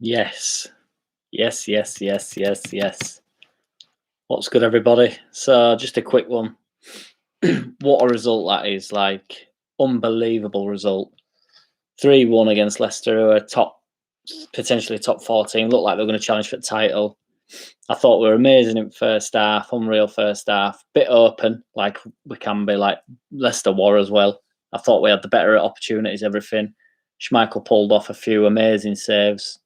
Yes. Yes, yes, yes, yes, yes. What's good, everybody? So, just a quick one. What a result that is! Like, unbelievable result. 3-1 against Leicester, who are potentially top 14. Looked like they were going to challenge for the title. I thought we were amazing in first half, unreal first half. Bit open, like we can be, like Leicester were as well. I thought we had the better opportunities, everything. Schmeichel pulled off a few amazing saves.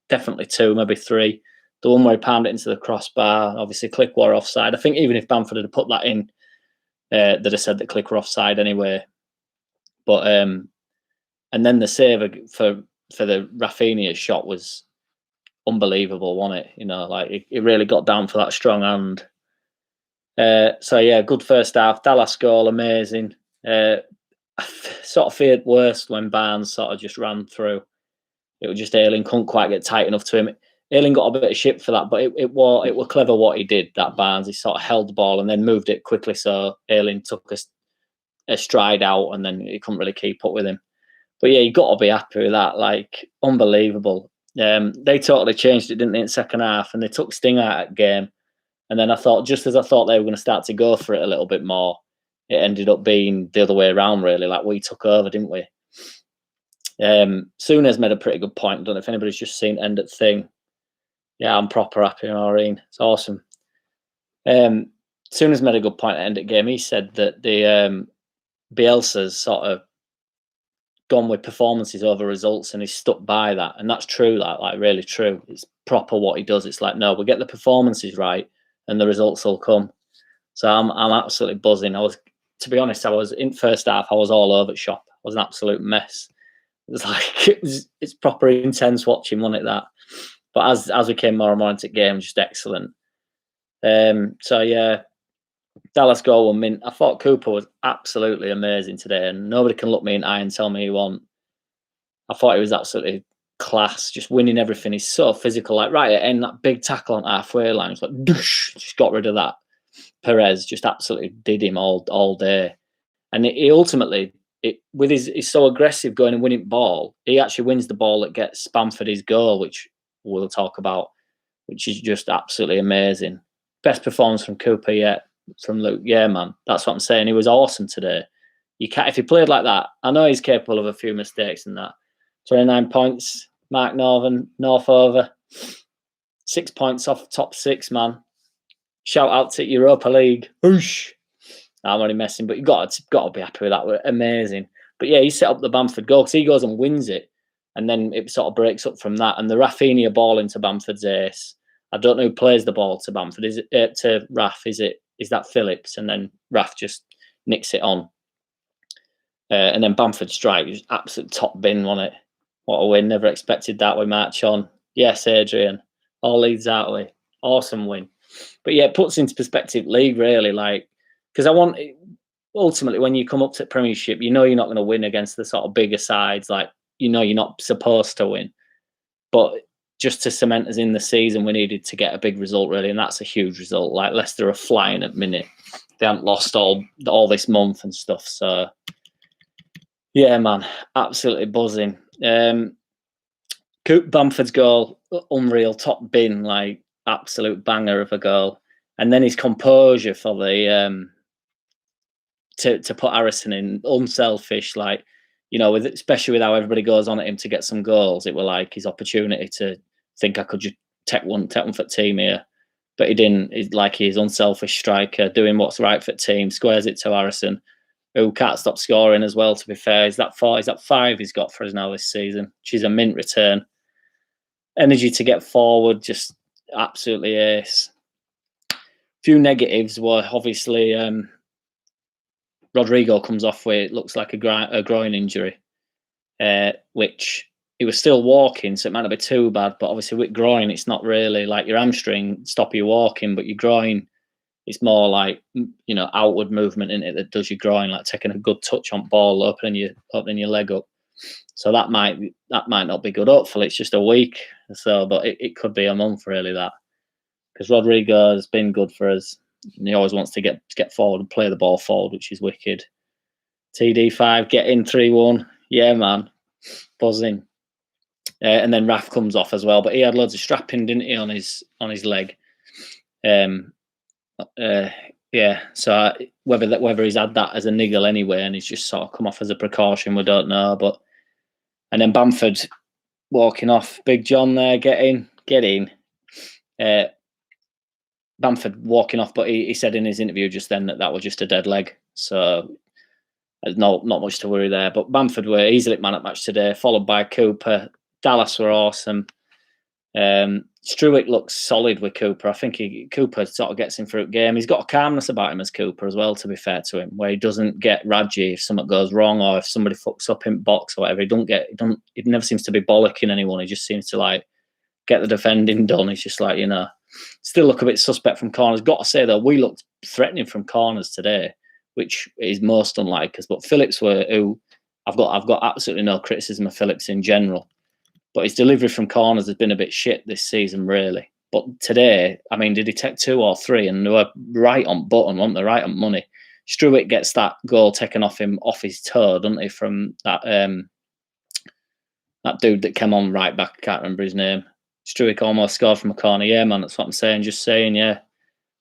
Definitely two, maybe three. The one where he palmed it into the crossbar, obviously Click were offside. I think even if Bamford had put that in, they'd have said that Click were offside anyway. But and then the save for the Rafinha shot was unbelievable, wasn't it? You know, like it really got down for that strong hand. So yeah, good first half. Dallas goal, amazing. I sort of feared worst when Barnes sort of just ran through. It was just Ayling couldn't quite get tight enough to him. Ayling got a bit of shit for that, but it was clever what he did. That Barnes, he sort of held the ball and then moved it quickly, so Ayling took a stride out, and then he couldn't really keep up with him. But yeah, you got to be happy with that. Like, unbelievable. They totally changed it, didn't they, in the second half, and they took sting out of that game. And then I thought, just as I thought they were going to start to go for it a little bit more, it ended up being the other way around, really. Like, we took over, didn't we? Souness made a pretty good point. I don't know if anybody's just seen End at Thing. Yeah, I'm proper happy, Maureen. It's awesome. Souness made a good point at End at Game. He said that the Bielsa's sort of gone with performances over results, and he's stuck by that. And that's true, like really true. It's proper what he does. It's like, no, we'll get the performances right and the results will come. So I'm absolutely buzzing. To be honest, I was in first half, I was all over shop. I was an absolute mess. It was like it's proper intense watching, wasn't it, that? But as we came more and more into the game, just excellent. So yeah, Dallas goal one mint. I thought Cooper was absolutely amazing today, and nobody can look me in the eye and tell me he won't. I thought he was absolutely class, just winning everything. He's so physical. Like right at the end, that big tackle on halfway line, it's like just got rid of that. Perez just absolutely did him all day, and he ultimately, with he's so aggressive going and winning ball, he actually wins the ball that gets Bamford his goal, which we'll talk about, which is just absolutely amazing. Best performance from Cooper yet, from Luke. Yeah, man, that's what I'm saying. He was awesome today. You can't, if he played like that. I know he's capable of a few mistakes in that. 29 points, Mark North over. 6 points off top six, man. Shout out to Europa League. Whoosh. I'm only messing, but you've got to be happy with that. We're amazing. But yeah, he set up the Bamford goal because he goes and wins it, and then it sort of breaks up from that. And the Rafinha ball into Bamford's ace. I don't know who plays the ball to Bamford. Is it to Raf? Is that Phillips? And then Raf just nicks it on. And then Bamford strike was absolute top bin, wasn't it? What a win! Never expected that. We march on. Yes, Adrian. All leads out way. Awesome win. But yeah, it puts into perspective league really, like, because ultimately when you come up to Premiership, you know you're not going to win against the sort of bigger sides. Like, you know you're not supposed to win, but just to cement us in the season, we needed to get a big result really, and that's a huge result. Like Leicester are flying at the minute; they haven't lost all this month and stuff. So yeah, man, absolutely buzzing. Bamford's goal, unreal, top bin, like absolute banger of a goal, and then his composure for the to put Harrison in, unselfish, like, you know, especially with how everybody goes on at him to get some goals. It were like his opportunity to think I could just take one for the team here, but he didn't. He's like his unselfish striker doing what's right for the team, squares it to Harrison, who can't stop scoring as well. To be fair, is that 5 he's got for us now this season? She's a mint return. Energy to get forward, just absolutely ace. Few negatives were obviously Rodrigo comes off with, it looks like a groin injury, which he was still walking, so it might not be too bad. But obviously with groin, it's not really like your hamstring stop you walking, but your groin, it's more like, you know, outward movement in it that does your groin, like taking a good touch on ball, opening your leg up. So that might not be good. Hopefully it's just a week. So, but it could be a month really, that, because Rodrigo has been good for us. And he always wants to get forward and play the ball forward, which is wicked. TD5 get in 3-1. Yeah, man, buzzing. and then Raf comes off as well. But he had loads of strapping, didn't he, on his leg? Um, yeah. So whether he's had that as a niggle anyway, and he's just sort of come off as a precaution, we don't know. But and then Bamford walking off, Big John there, get in. Bamford walking off, but he said in his interview just then that was just a dead leg. So there's not much to worry there. But Bamford were easily man at match today, followed by Cooper. Dallas were awesome. Struick looks solid with Cooper. I think Cooper sort of gets him through the game. He's got a calmness about him as Cooper as well, to be fair to him, where he doesn't get radgy if something goes wrong or if somebody fucks up in box or whatever. He never seems to be bollocking anyone. He just seems to like get the defending done. He's just like, still look a bit suspect from corners. Got to say though, we looked threatening from corners today, which is most unlike us. But Phillips I've got absolutely no criticism of Phillips in general, but his delivery from corners has been a bit shit this season, really. But today, I mean, did he take 2 or 3? And they were right on button, weren't they? Right on money. Struick gets that goal taken off his toe, doesn't he? From that dude that came on right back. I can't remember his name. Struick almost scored from a corner. Yeah, man, that's what I'm saying. Just saying, yeah,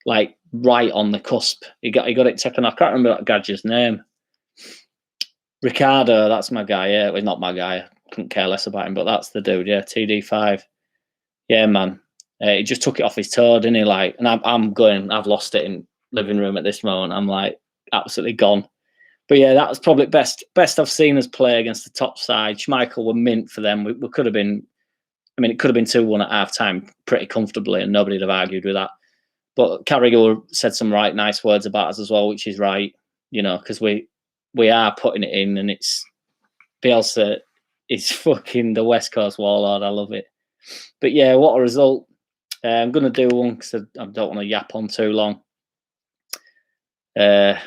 like right on the cusp. He got it taken off. I can't remember that gadget's name. Ricardo, that's my guy. Yeah, well, not my guy. I couldn't care less about him, but that's the dude. Yeah, TD5. Yeah, man. He just took it off his toe, didn't he? Like, and I've lost it in living room at this moment. I'm like absolutely gone. But yeah, that was probably best I've seen us play against the top side. Schmeichel were mint for them. We could have been. I mean, it could have been 2-1 at half time pretty comfortably, and nobody'd have argued with that. But Carragher said some nice words about us as well, which is right, because we are putting it in, and it's Bielsa is fucking the West Coast warlord. I love it. But yeah, what a result. I'm going to do one because I don't want to yap on too long. Yeah,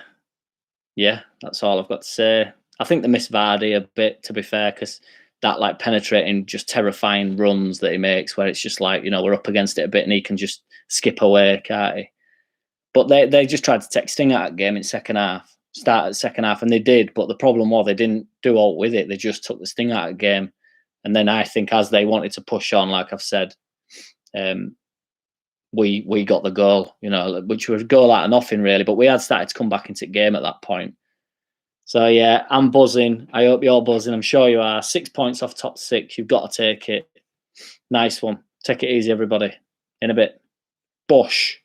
that's all I've got to say. I think they miss Vardy a bit, to be fair, because that like penetrating, just terrifying runs that he makes, where it's just like, we're up against it a bit and he can just skip away, can't he? But they just tried to take sting out of the game in second half, start at second half, and they did. But the problem was they didn't do all with it. They just took the sting out of the game. And then I think as they wanted to push on, like I've said, we got the goal, which was a goal out of nothing really. But we had started to come back into the game at that point. So yeah, I'm buzzing. I hope you're buzzing. I'm sure you are. 6 points off top 6. You've got to take it. Nice one. Take it easy, everybody. In a bit. Bosh.